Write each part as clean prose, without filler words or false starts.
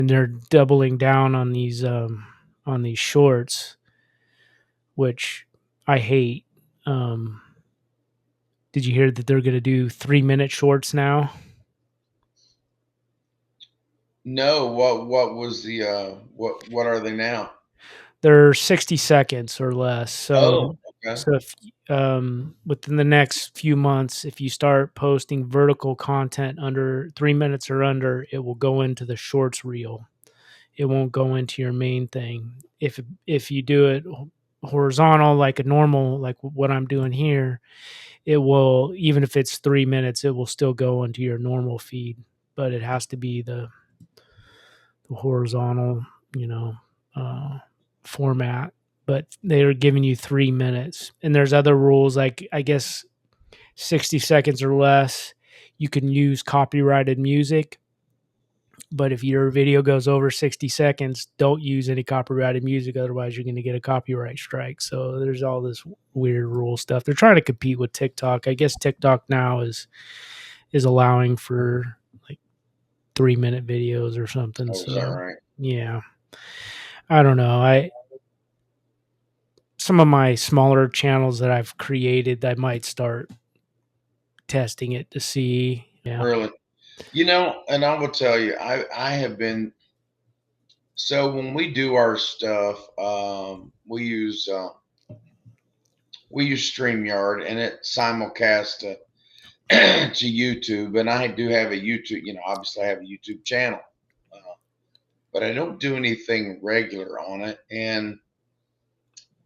and they're doubling down on these shorts, which I hate. Um, did you hear that they're going to do 3-minute shorts now? No, what was the what are they now? They're 60 seconds or less. Oh, okay. So if within the next few months, if you start posting vertical content under 3 minutes or under, it will go into the shorts reel. It won't go into your main thing. If you do it horizontal like a normal, like what I'm doing here, it will, even if it's 3 minutes, it will still go into your normal feed. But it has to be the horizontal, you know, uh, format. But they are giving you 3 minutes, and there's other rules like I guess 60 seconds or less. You can use copyrighted music, but if your video goes over 60 seconds, don't use any copyrighted music. Otherwise, you're going to get a copyright strike. So there's all this weird rule stuff. They're trying to compete with TikTok. I guess TikTok now is allowing for like 3-minute videos or something. Oh, is that So right? yeah, I don't know. I Some of my smaller channels that I've created, I might start testing it to see. Yeah, Really? And I will tell you, I have been so when we do our stuff, we use StreamYard and it simulcasts to, to YouTube. And I do have a YouTube, obviously I have a YouTube channel, uh, but I don't do anything regular on it. And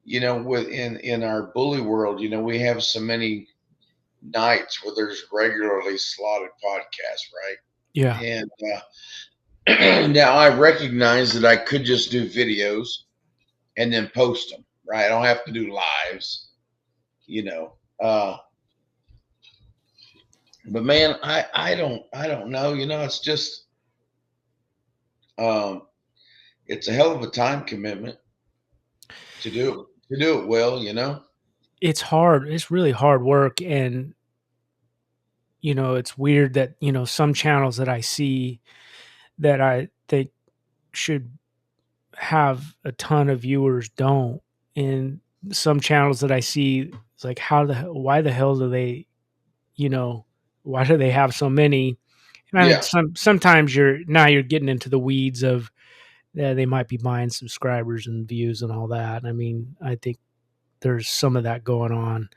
in our bully world, we have so many nights where there's regularly slotted podcasts, right? yeah, And now I recognize that I could just do videos and then post them, right? I don't have to do lives, you know. But man, I don't know. It's just um, it's a hell of a time commitment to do it well, it's hard. It's really hard work, and it's weird that some channels that I see that I think should have a ton of viewers don't, and some channels that I see, it's like why the hell do they, you know why do they have so many? And I think Yeah, sometimes you're getting into the weeds of, yeah, they might be buying subscribers and views and all that. I mean, I think there's some of that going on.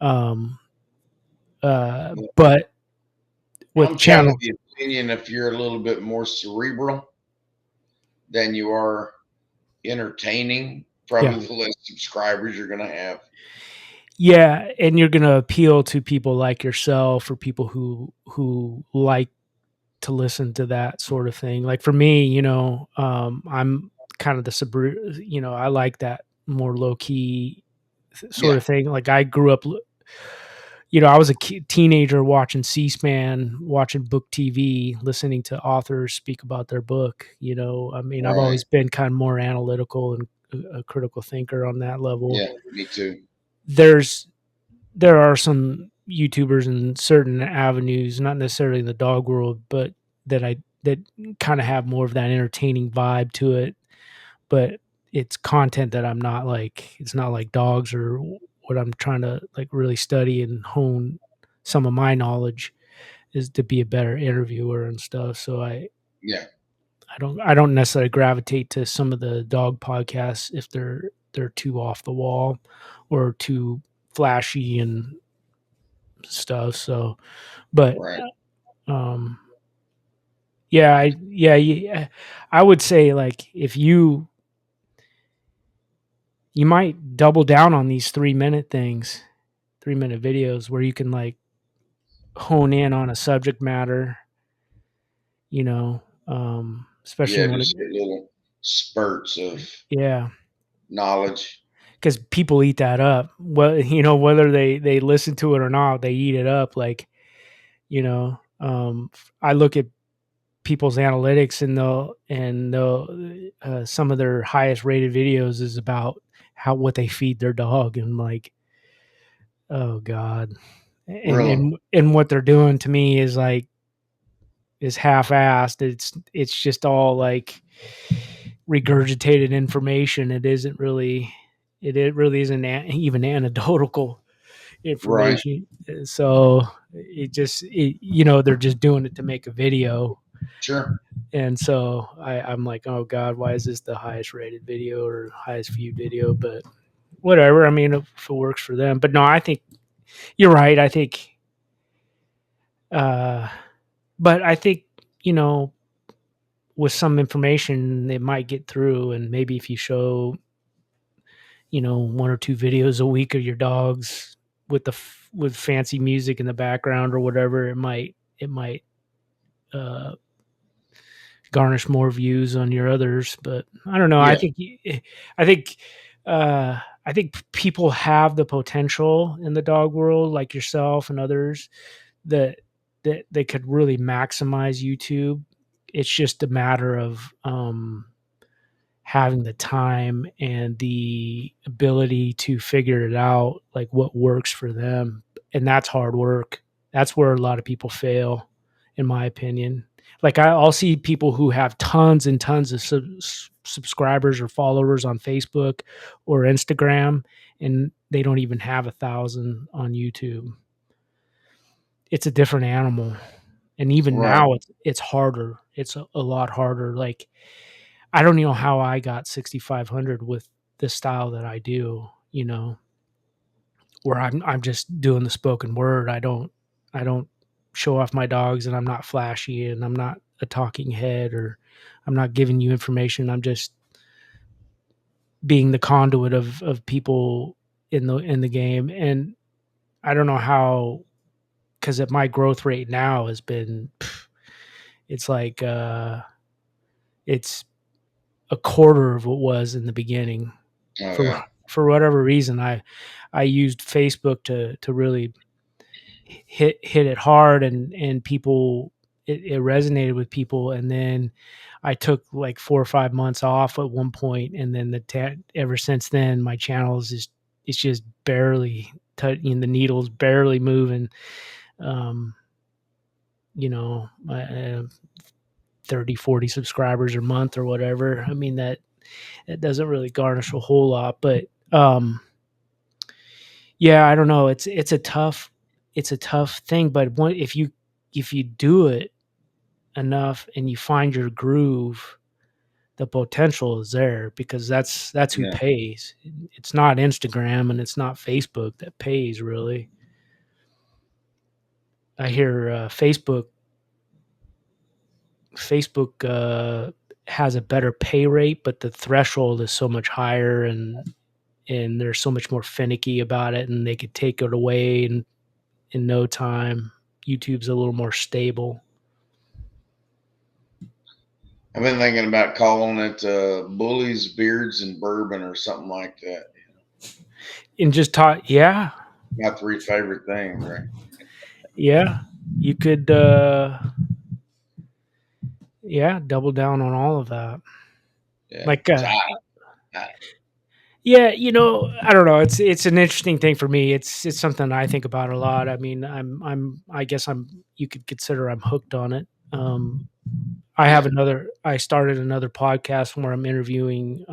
Um, but with I'm kind of channel, the opinion if you're a little bit more cerebral than you are entertaining, yeah, probably the less subscribers you're gonna have. yeah, and you're gonna appeal to people like yourself or people who like to listen to that sort of thing. Like for me, I'm kind of I like that more low key sort Yeah, of thing. Like I grew up, I was a teenager watching C-SPAN, watching book TV, listening to authors speak about their book. I mean, I've right. always been kind of more analytical and a critical thinker on that level. Yeah, me too. There's there are some YouTubers in certain avenues, not necessarily in the dog world, but that kind of have more of that entertaining vibe to it. But it's content that I'm not like. It's not like dogs or what I'm trying to like really study and hone some of my knowledge is to be a better interviewer and stuff. So Yeah. I don't necessarily gravitate to some of the dog podcasts if they're too off the wall or too flashy and stuff. So, but Right. um, yeah, I would say like if you might double down on these 3-minute things, 3-minute videos where you can like hone in on a subject matter, especially Yeah, when just get little spurts of yeah, knowledge. because people eat that up. Well, whether they listen to it or not, they eat it up. Like, I look at people's analytics and some of their highest rated videos is about what they feed their dog, and like, oh god, and Really? and and what they're doing to me is like is half-assed. It's just all like regurgitated information. It really isn't even anecdotal Right. information. So they're just doing it to make a video. Sure. And so I'm like, oh God, why is this the highest rated video or highest viewed video? But whatever. I mean, if it works for them. But no, I think you're right. I think, uh, but I think, you know, with some information, it might get through. And maybe if you show, one or two videos a week of your dogs with fancy music in the background or whatever, it might uh, garnish more views on your others. But I don't know. Yeah. I think I think people have the potential in the dog world, like yourself and others, that they could really maximize YouTube. It's just a matter of having the time and the ability to figure it out, like what works for them. And that's hard work. That's where a lot of people fail, in my opinion. Like I'll see people who have tons and tons of subscribers or followers on Facebook or Instagram, and they don't even have 1,000 on YouTube. It's a different animal. And even Right. now it's harder. It's a lot harder. Like I don't know how I got 6,500 with the style that I do, where I'm just doing the spoken word. I don't show off my dogs, and I'm not flashy, and I'm not a talking head, or I'm not giving you information. I'm just being the conduit of people in the game. And I don't know how, cuz at my growth rate now has been it's like it's a quarter of what was in the beginning. Oh For yeah. for whatever reason, I used Facebook to really hit it hard, and people, it resonated with people. And then I took like 4 or 5 months off at one point, and then ever since then my channel is just it's just barely touching, the needle's barely moving. Um, I have 30, 40 subscribers a month or whatever. I mean, that it doesn't really garnish a whole lot. But yeah, I don't know. It's a tough thing. But if you do it enough and you find your groove, the potential is there, because that's who Yeah. pays. It's not Instagram and it's not Facebook that pays, really. I hear Facebook has a better pay rate, but the threshold is so much higher, and they're so much more finicky about it, and they could take it away in no time. YouTube's a little more stable. I've been thinking about calling it Bullies, Beards, and Bourbon or something like that. And just talk, yeah, My three favorite things, right? yeah. You could, yeah, double down on all of that. Yeah. Like, So I, yeah, I don't know. It's an interesting thing for me. It's something I think about a lot. I mean, I guess you could consider I'm hooked on it. yeah. I started another podcast where I'm interviewing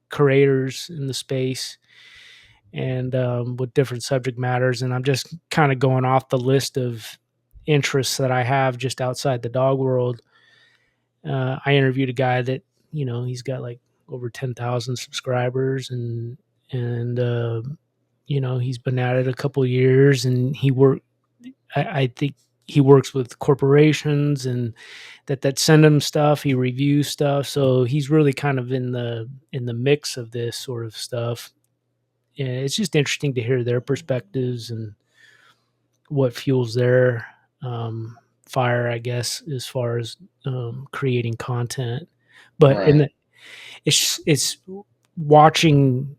creators in the space, and with different subject matters, and I'm just kind of going off the list of interests that I have just outside the dog world. I interviewed a guy that, he's got like over 10,000 subscribers, and he's been at it a couple years, and I think he works with corporations, and that send him stuff. He reviews stuff, so he's really kind of in the mix of this sort of stuff. And it's just interesting to hear their perspectives and what fuels their fire, I guess, as far as creating content. But Right. it's watching.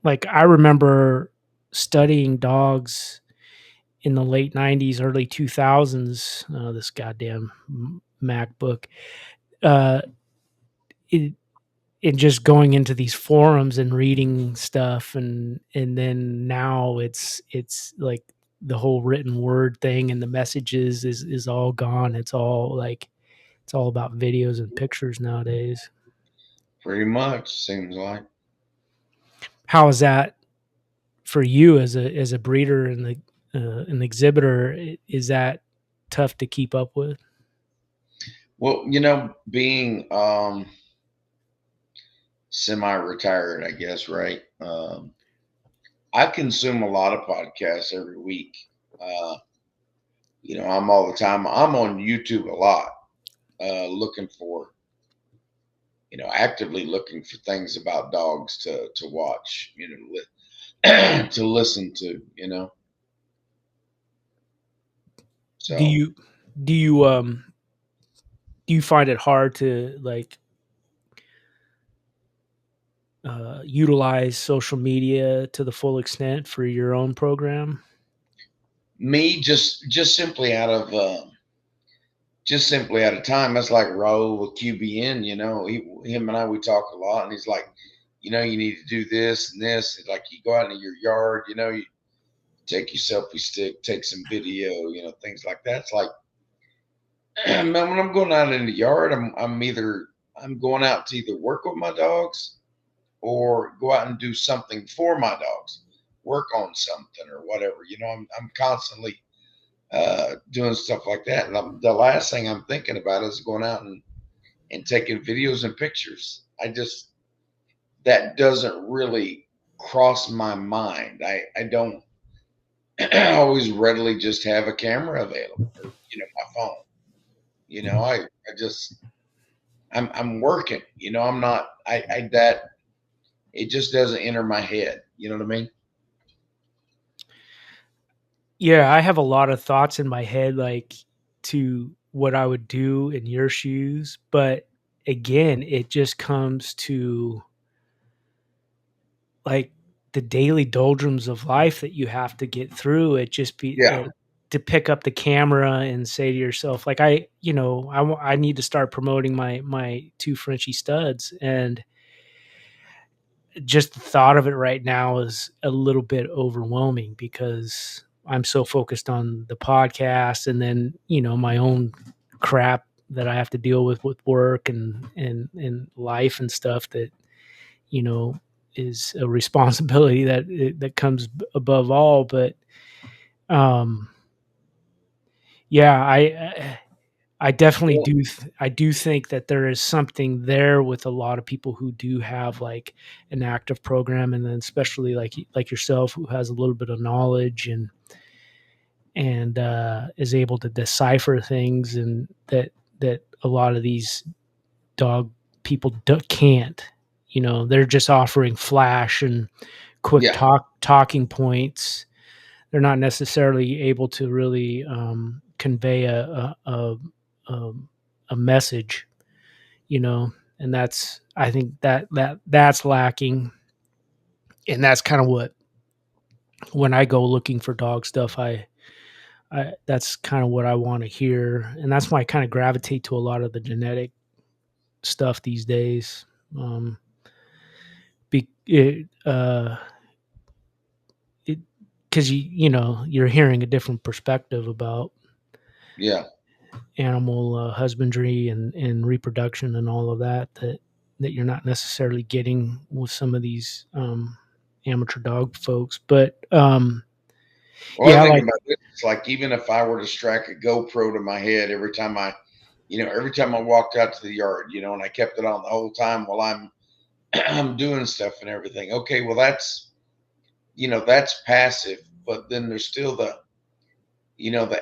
Like I remember studying dogs in the late '90s, early 2000s. This goddamn MacBook. Uh, it, and just going into these forums and reading stuff, and then now it's like the whole written word thing and the messages is all gone. It's all like it's all about videos and pictures nowadays. Pretty much seems like. How is that for you as a breeder and the an exhibitor? Is that tough to keep up with? Well, being semi-retired, I guess, right? I consume a lot of podcasts every week. Uh, I'm all the time. I'm on YouTube a lot, looking for, actively looking for things about dogs to watch, to listen to, Do So you do you do you find it hard to like utilize social media to the full extent for your own program? me just simply out of time. That's like Raul with QBN. Him and I, we talk a lot, and he's like, you need to do this and this. It's like, you go out into your yard, you take your selfie stick, take some video, things like that. It's like, man, when I'm going out in the yard, I'm going out to either work with my dogs or go out and do something for my dogs, work on something or whatever. I'm constantly doing stuff like that. And the last thing I'm thinking about is going out and taking videos and pictures. That doesn't really cross my mind. I don't always readily just have a camera available, or my phone. I just I'm working. I'm not. I that it just doesn't enter my head. You know what I mean? Yeah, I have a lot of thoughts in my head, like to what I would do in your shoes. But again, it just comes to like the daily doldrums of life that you have to get through. It just be Yeah, to pick up the camera and say to yourself, like, I need to start promoting my two Frenchy studs. And just the thought of it right now is a little bit overwhelming because I'm so focused on the podcast and then, my own crap that I have to deal with work and life and stuff that, you know, is a responsibility that comes above all. But um, yeah, I definitely well, do. I do think that there is something there with a lot of people who do have like an active program, and then especially like yourself, who has a little bit of knowledge and is able to decipher things, and that a lot of these dog people can't. They're just offering flash and quick yeah. talking points. They're not necessarily able to really convey a a message, you know, and that's I think that's lacking, and that's kind of what when I go looking for dog stuff, I that's kind of what I want to hear, and that's why I kind of gravitate to a lot of the genetic stuff these days. Um, be, it, it, because you're hearing a different perspective about Yeah. animal husbandry and reproduction and all of that you're not necessarily getting with some of these amateur dog folks. But Well, I yeah, think like about this. It's like, even if I were to strap a GoPro to my head every time I walked out to the yard, and I kept it on the whole time while I'm I'm doing stuff and everything. Okay, well, that's passive, but then there's still the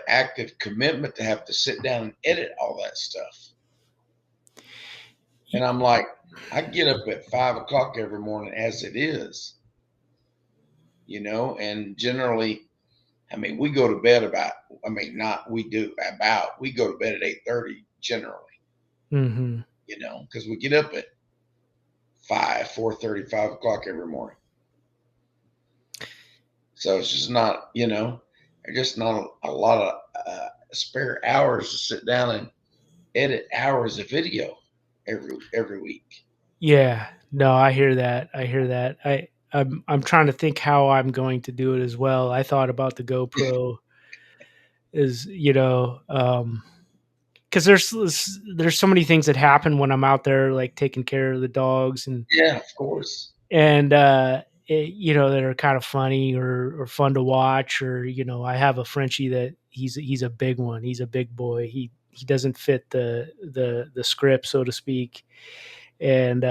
active commitment to have to sit down and edit all that stuff. And I'm like, I get up at 5 o'clock every morning as it is, and generally, I mean, we go to bed about, I mean, not we do about, we go to bed at 8:30 generally, hmm because we get up at 5, 4:30, 5 o'clock every morning. So it's just not, there's just not a lot of spare hours to sit down and edit hours of video every week. yeah, no, I hear that. I'm trying to think how I'm going to do it as well. I thought about the GoPro is, because there's so many things that happen when I'm out there, like taking care of the dogs Yeah, of course. and that are kind of funny or fun to watch. Or I have a Frenchie that he's a big one. He's a big boy. He doesn't fit the script, so to speak. And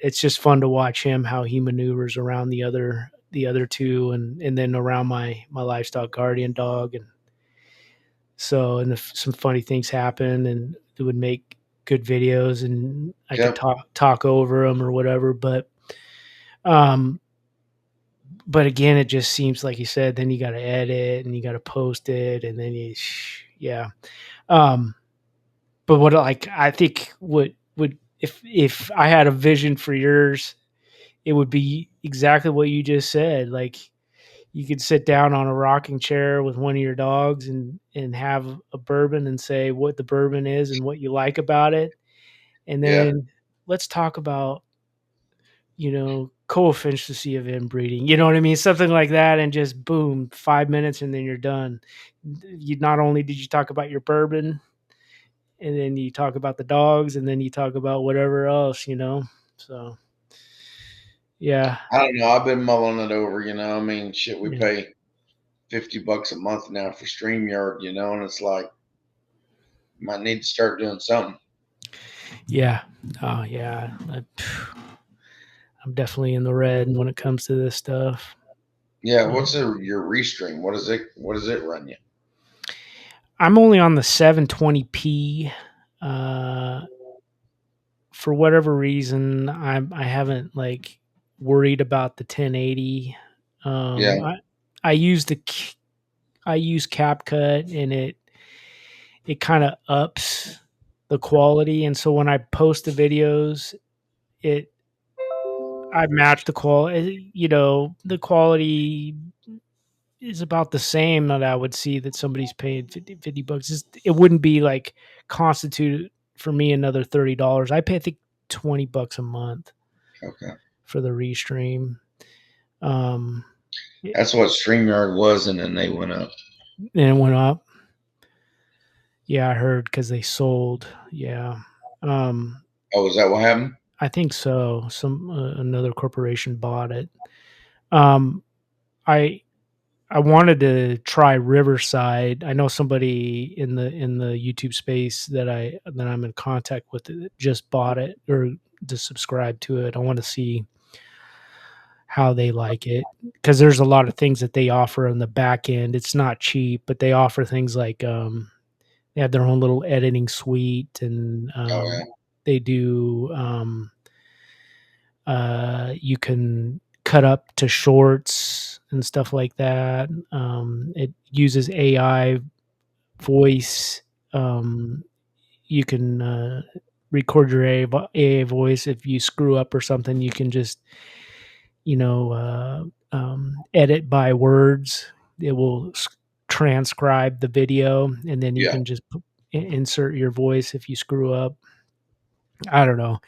it's just fun to watch him how he maneuvers around the other two, and then around my livestock guardian dog. And so, and if some funny things happen, and it would make good videos, and I could Yep. talk over them or whatever. Um but again, it just seems like you said, then you got to edit and you got to post it, and then yeah. um but what, like, I think what would, if I had a vision for yours, it would be exactly what you just said. Like, you could sit down on a rocking chair with one of your dogs and have a bourbon and say what the bourbon is and what you like about it. And Yeah. then let's talk about, coefficiency of inbreeding. You know what I mean? Something like that, and just boom, 5 minutes, and then you're done. You not only did you talk about your bourbon, and then you talk about the dogs, and then you talk about whatever else. So yeah, I don't know. I've been mulling it over. I mean, shit. We yeah, pay $50 a month now for StreamYard. And it's like might need to start doing something. yeah. Oh yeah, I'm definitely in the red when it comes to this stuff. Yeah. Uh, What's your restream? What is it? What does it run you? I'm only on the 720p. Uh, for whatever reason, I haven't like worried about the 1080. Yeah. I use I use CapCut, and it kind of ups the quality, and so when I post the videos, it I match the quality. The quality is about the same that I would see that somebody's paying $50. It wouldn't be like constitute for me another $30. I pay, I think, $20 a month Okay. for the restream. Um, and That's what StreamYard was, and then they went up. it went up. Yeah, I heard because they sold. Yeah, um, Oh, is that what happened? I think so. Another corporation bought it. Um, I I wanted to try Riverside. I know somebody in the YouTube space that I'm in contact with that just bought it or to subscribe to it. I want to see how they like it, because there's a lot of things that they offer on the back end. It's not cheap, but they offer things like they have their own little editing suite, and Oh yeah. they do you can cut up to shorts and stuff like that. It uses AI voice. Um, you can record your AA voice. If you screw up or something, you can just edit by words. It will transcribe the video, and then you Yeah. can just insert your voice if you screw up. I don't know.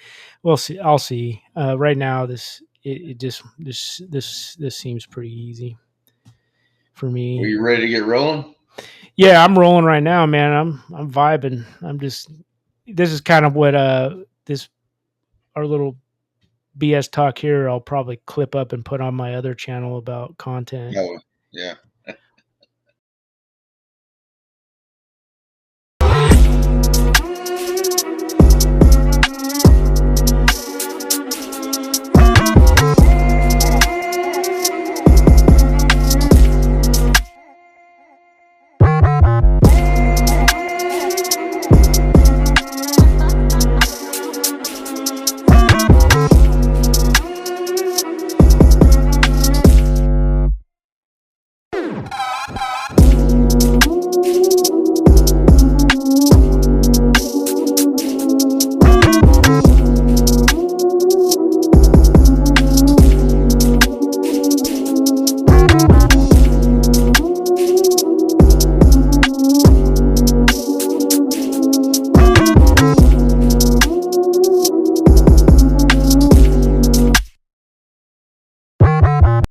We'll see. I'll see. Right now, it just this seems pretty easy for Were me. you ready to get rolling? Yeah, I'm rolling right now, man. I'm vibing. I'm just This is kind of what this our little BS talk here. I'll probably clip up and put on my other channel about content. No. Yeah.